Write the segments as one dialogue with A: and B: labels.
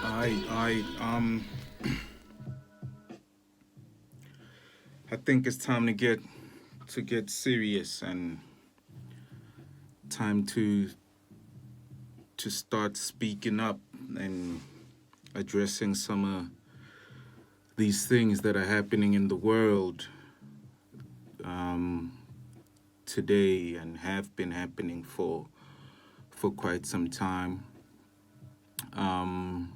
A: I I think it's time to get serious and time to start speaking up and addressing some of these things that are happening in the world um, today and have been happening for quite some time. Um,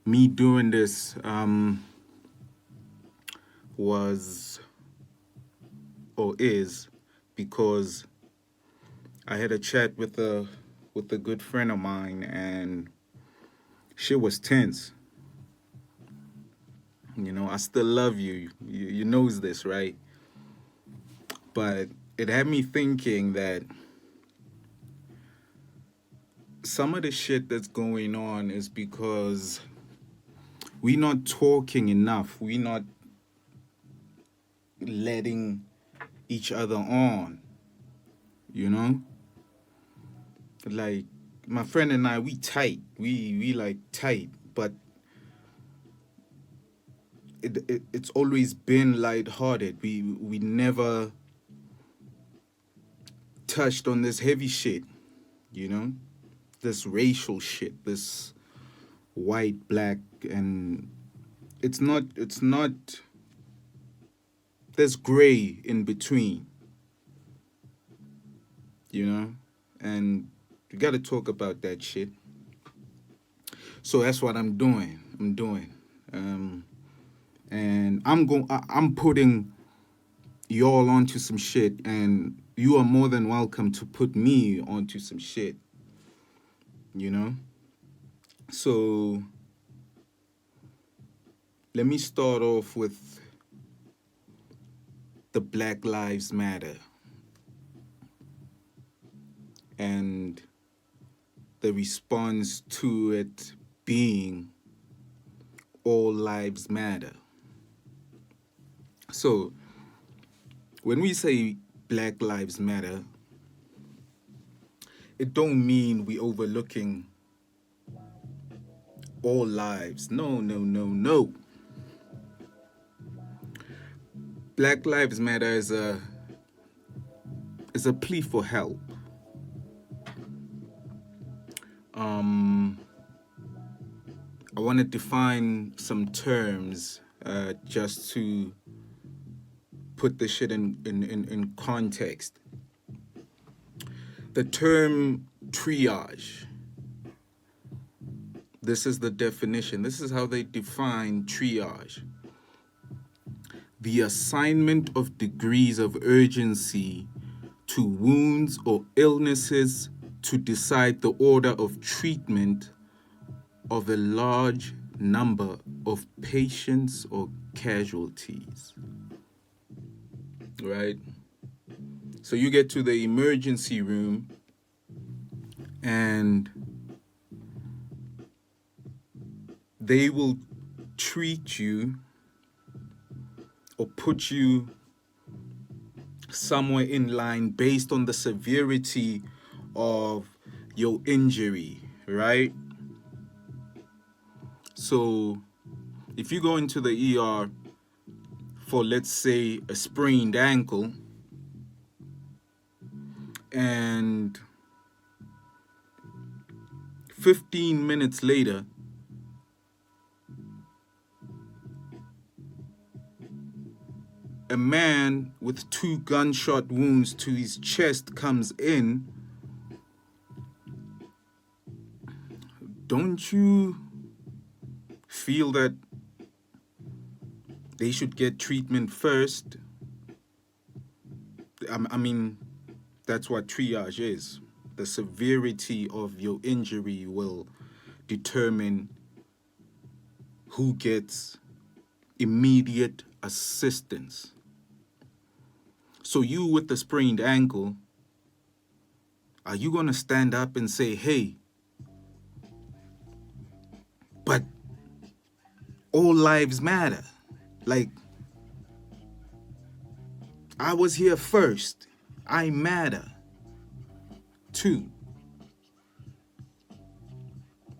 A: Me doing this was or is because I had a chat with a good friend of mine, and shit was tense. You know, I still love you. You knows this, right? But it had me thinking that some of the shit that's going on is because we not talking enough. We not letting each other on, you know? Like my friend and I, we tight. We like tight, but it's always been lighthearted. We never touched on this heavy shit, you know? This racial shit, this white, black, and it's not there's gray in between, you know? And you gotta talk about that shit. So that's what I'm doing. And I'm putting y'all onto some shit, and you are more than welcome to put me onto some shit, you know? So let me start off with the Black Lives Matter and the response to it being all lives matter. So when we say Black Lives Matter, it don't mean we overlooking all lives. No, no, no, no. Black Lives Matter is a plea for help. I want to define some terms just to put the shit in context. The term triage. This is the definition. This is how they define triage. The assignment of degrees of urgency to wounds or illnesses to decide the order of treatment of a large number of patients or casualties. Right? So you get to the emergency room and they will treat you or put you somewhere in line based on the severity of your injury, right? So if you go into the ER for, let's say, a sprained ankle, and 15 minutes later, a man with 2 gunshot wounds to his chest comes in, don't you feel that they should get treatment first? I mean, that's what triage is. The severity of your injury will determine who gets immediate assistance. So you with the sprained ankle, are you going to stand up and say, hey, but all lives matter? Like, I was here first. I matter too.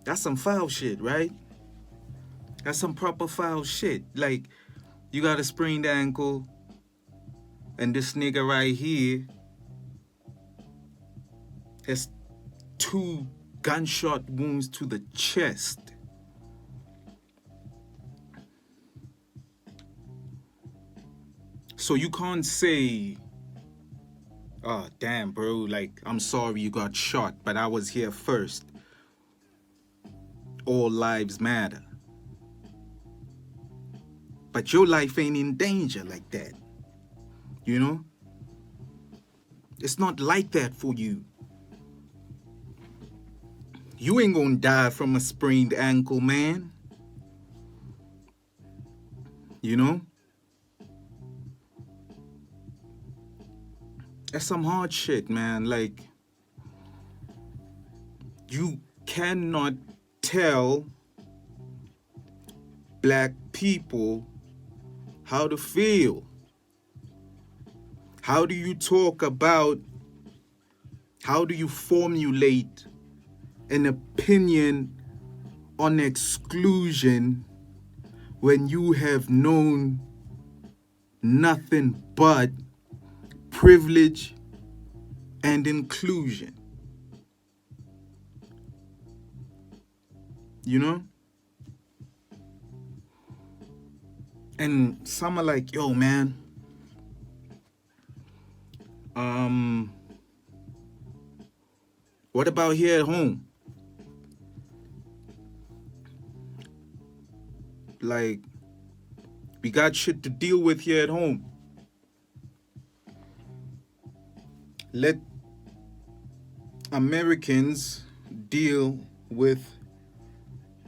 A: That's some foul shit, right? That's some proper foul shit. Like, you got a sprained ankle, and this nigga right here has 2 gunshot wounds to the chest. So you can't say, oh, damn, bro, like, I'm sorry you got shot, but I was here first. All lives matter. But your life ain't in danger like that. You know? It's not like that for you. You ain't gonna die from a sprained ankle, man. You know? That's some hard shit, man. Like, you cannot tell black people how to feel. How do you talk about, how do you formulate an opinion on exclusion when you have known nothing but privilege and inclusion? You know? And some are like, yo, man, what about here at home? Like, we got shit to deal with here at home. Let Americans deal with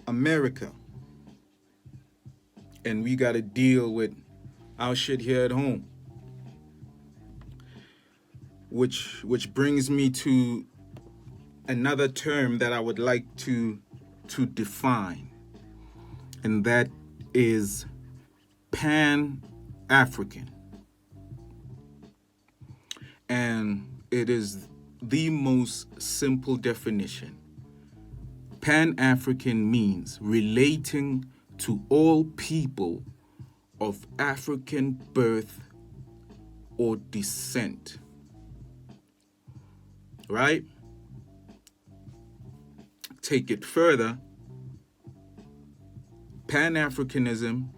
A: America. And we got to deal with our shit here at home. Which brings me to another term that I would like to define. And that is Pan-African. And it is the most simple definition. Pan-African means relating to all people of African birth or descent. Right? Take it further. Pan-Africanism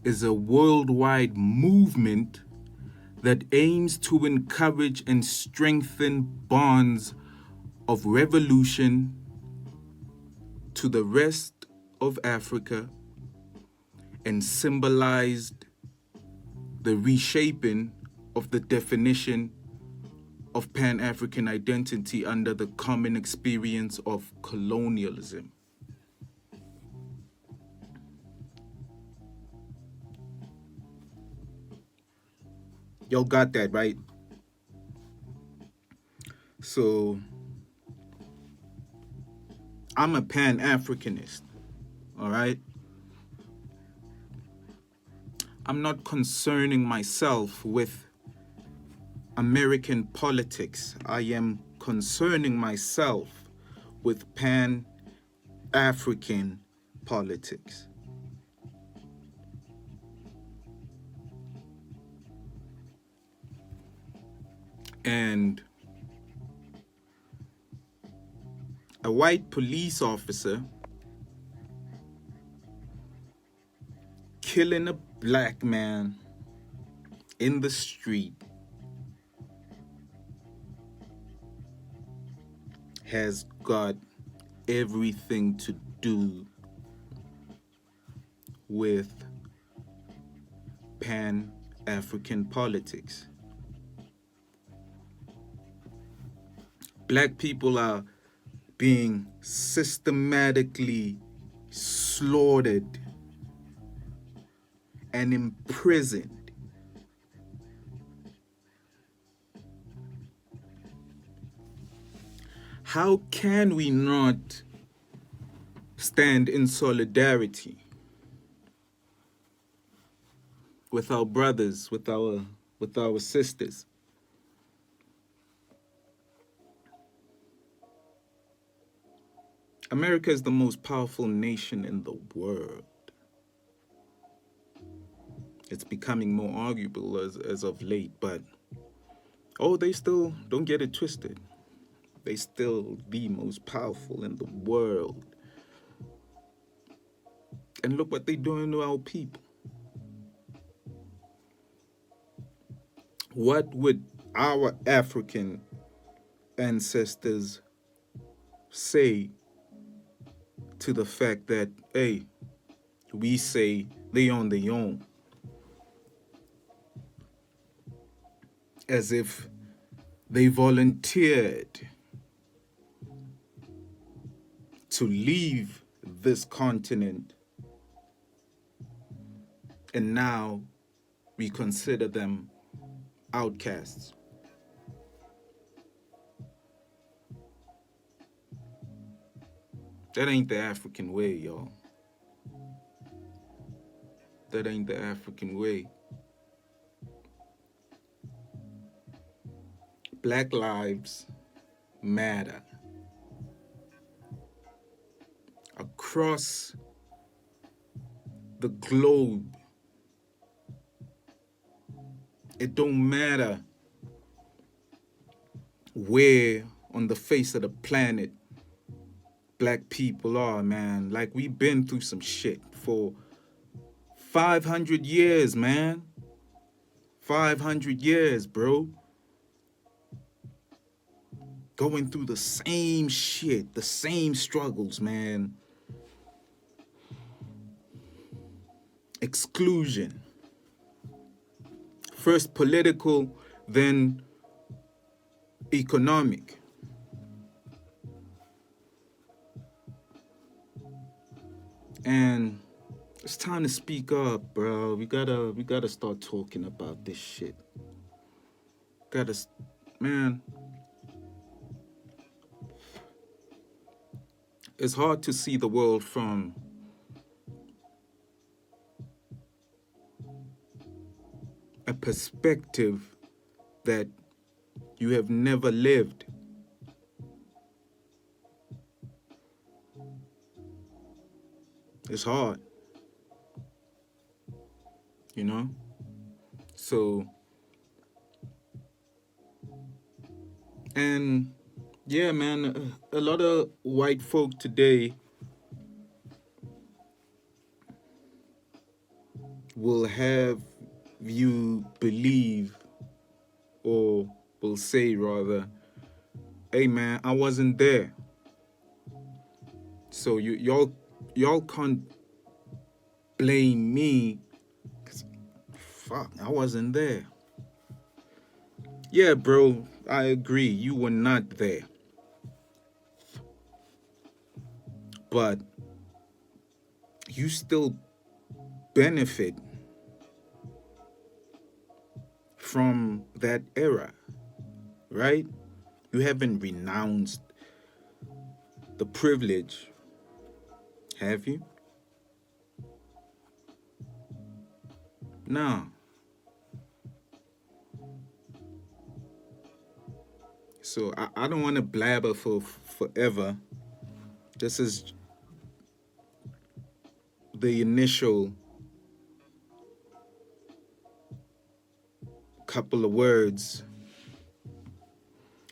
A: is a worldwide movement that aims to encourage and strengthen bonds of revolution to the rest of Africa and symbolized the reshaping of the definition of Pan-African identity under the common experience of colonialism. Y'all got that, right? So, I'm a Pan-Africanist, all right? I'm not concerning myself with American politics. I am concerning myself with Pan-African politics. And a white police officer killing a black man in the street has got everything to do with Pan-African politics. Black people are being systematically slaughtered and imprisoned. How can we not stand in solidarity with our brothers, with our sisters? America is the most powerful nation in the world. It's becoming more arguable as of late, but they still, don't get it twisted. They still the most powerful in the world. And look what they're doing to our people. What would our African ancestors say to the fact that, hey, we say they on their own? As if they volunteered to leave this continent, and now we consider them outcasts. That ain't the African way, y'all. That ain't the African way. Black lives matter. Across the globe, it don't matter where on the face of the planet black people are, man. Like, we've been through some shit for 500 years, man. 500 years, bro. Going through the same shit, the same struggles, man. Exclusion. First political, then economic. And it's time to speak up, bro. We gotta start talking about this shit. Man. It's hard to see the world from a perspective that you have never lived. It's hard, you know? So, and yeah, man, a lot of white folk today will have you believe, or will say rather, hey man, I wasn't there. So y'all can't blame me, 'cause fuck, I wasn't there. Yeah, bro, I agree, you were not there. But you still benefit from that era, right? You haven't renounced the privilege, have you? No. So I don't want to blabber for forever. This is the initial couple of words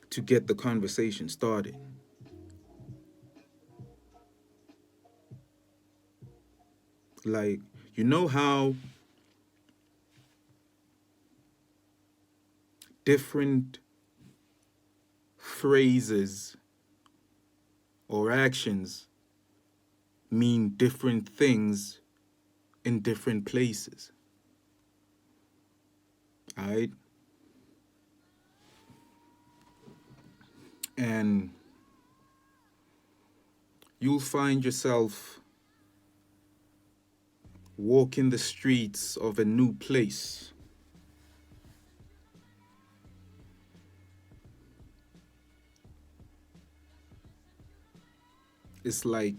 A: to get the conversation started. Like, you know how different phrases or actions mean different things in different places. All right? And you'll find yourself walking the streets of a new place. It's like,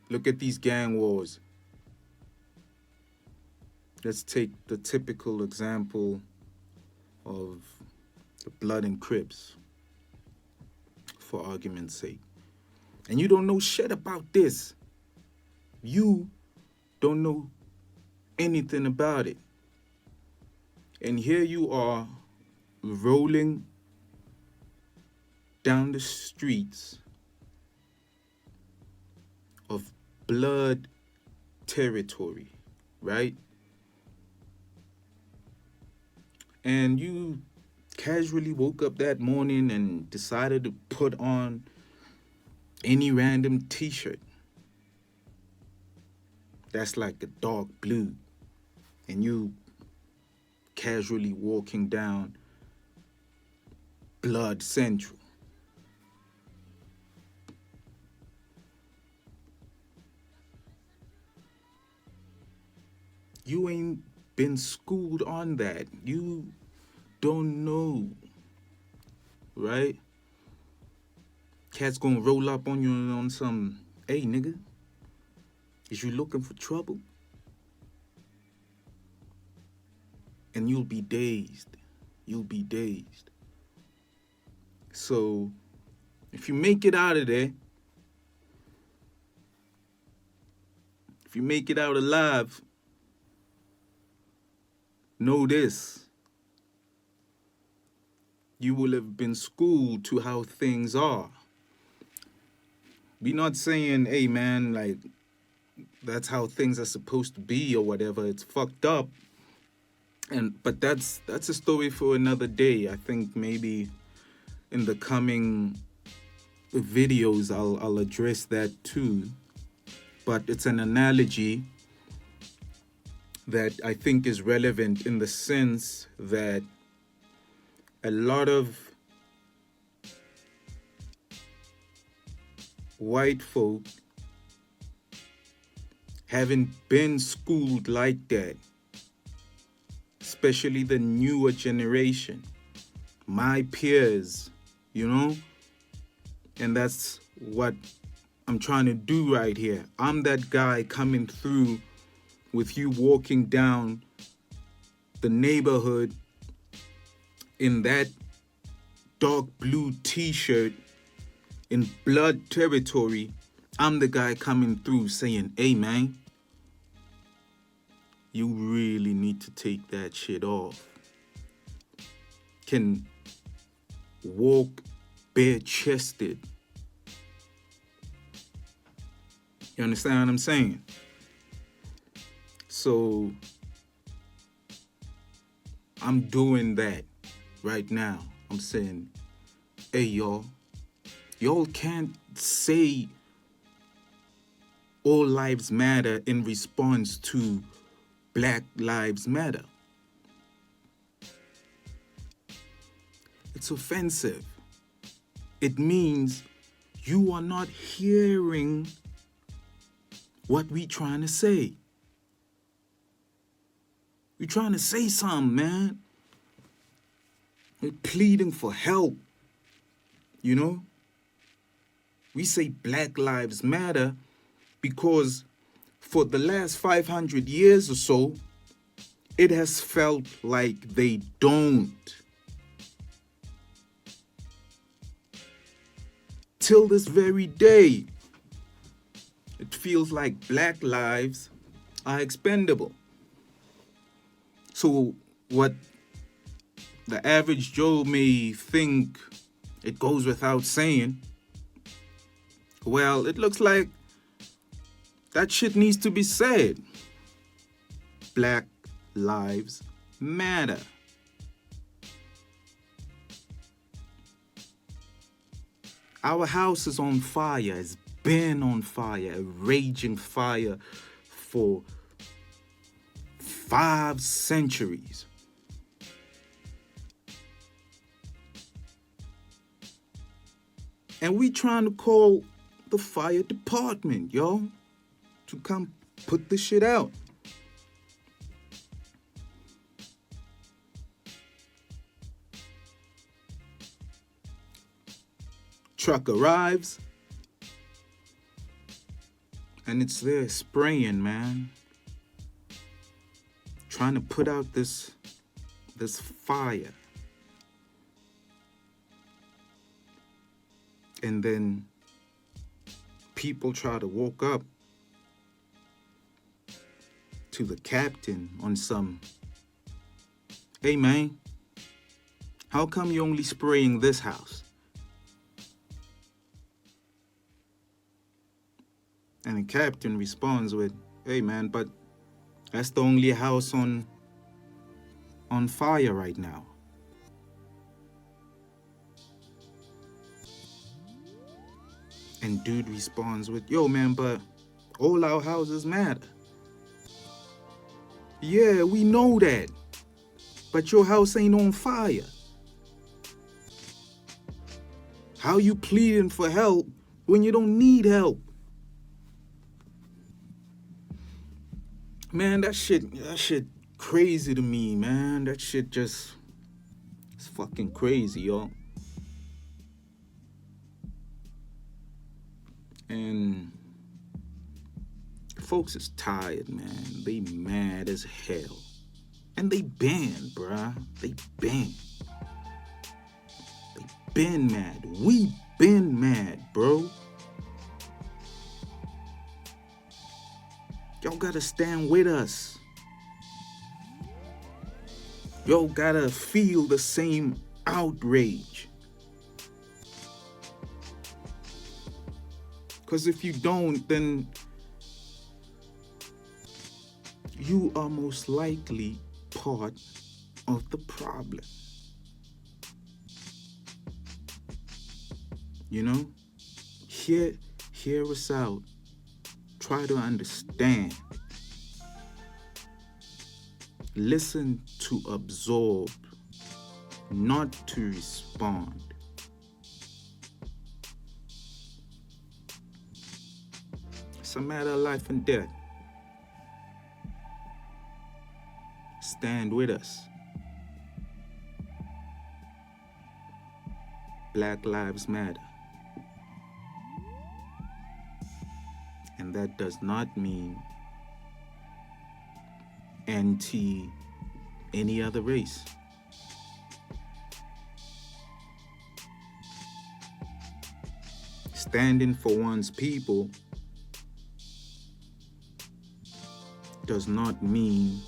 A: look at these gang wars. Let's take the typical example of the Blood and Crips. for argument's sake. And you don't know shit about this. You don't know anything about it. And here you are rolling down the streets of blood territory, right? And you casually woke up that morning and decided to put on any random t-shirt that's like a dark blue, and you casually walking down Blood Central. You ain't been schooled on that. You don't know, right? Cat's gonna roll up on you on some, hey nigga, is you looking for trouble? And you'll be dazed. You'll be dazed. So, if you make it out of there, if you make it out alive, know this. You will have been schooled to how things are. We're not saying, hey man, like, that's how things are supposed to be or whatever. It's fucked up. But that's a story for another day. I think maybe in the coming videos I'll address that too. But it's an analogy that I think is relevant in the sense that a lot of white folk haven't been schooled like that, especially the newer generation, my peers, you know? And that's what I'm trying to do right here. I'm that guy coming through with you walking down the neighborhood in that dark blue t-shirt in blood territory. I'm the guy coming through saying, hey man, you really need to take that shit off. Can walk bare-chested. You understand what I'm saying? So I'm doing that right now. I'm saying, hey y'all can't say all lives matter in response to Black Lives Matter. It's offensive. It means you are not hearing what we trying to say. We're trying to say something, man. We're pleading for help, you know? We say Black Lives Matter because for the last 500 years or so, it has felt like they don't. Till this very day, it feels like Black lives are expendable. So what the average Joe may think it goes without saying, well, it looks like that shit needs to be said. Black Lives Matter. Our house is on fire. It's been on fire, a raging fire for 5 centuries. And we trying to call the fire department, yo, to come put this shit out. Truck arrives, and it's there spraying, man. Trying to put out this fire. And then people try to walk up to the captain on some, hey man, how come you only spraying this house? And the captain responds with, hey man, but that's the only house on fire right now. And dude responds with, yo man, but all our houses matter. Yeah, we know that, but your house ain't on fire. How you pleading for help when you don't need help? Man, that shit crazy to me, man. That shit just, it's fucking crazy, y'all. And folks is tired, man. They mad as hell. And they banned, bruh. They been mad. We been mad, bro. Y'all gotta stand with us. Y'all gotta feel the same outrage. Because if you don't, then you are most likely part of the problem. You know? Hear us out. Try to understand. Listen to absorb, not to respond. It's a matter of life and death. Stand with us. Black Lives Matter. And that does not mean anti any other race. Standing for one's people does not mean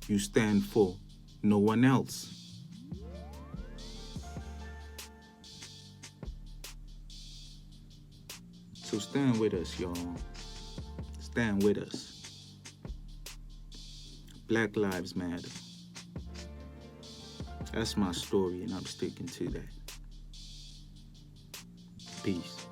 A: you stand for no one else. So stand with us, y'all. Stand with us. Black Lives Matter. That's my story, and I'm sticking to that. Peace.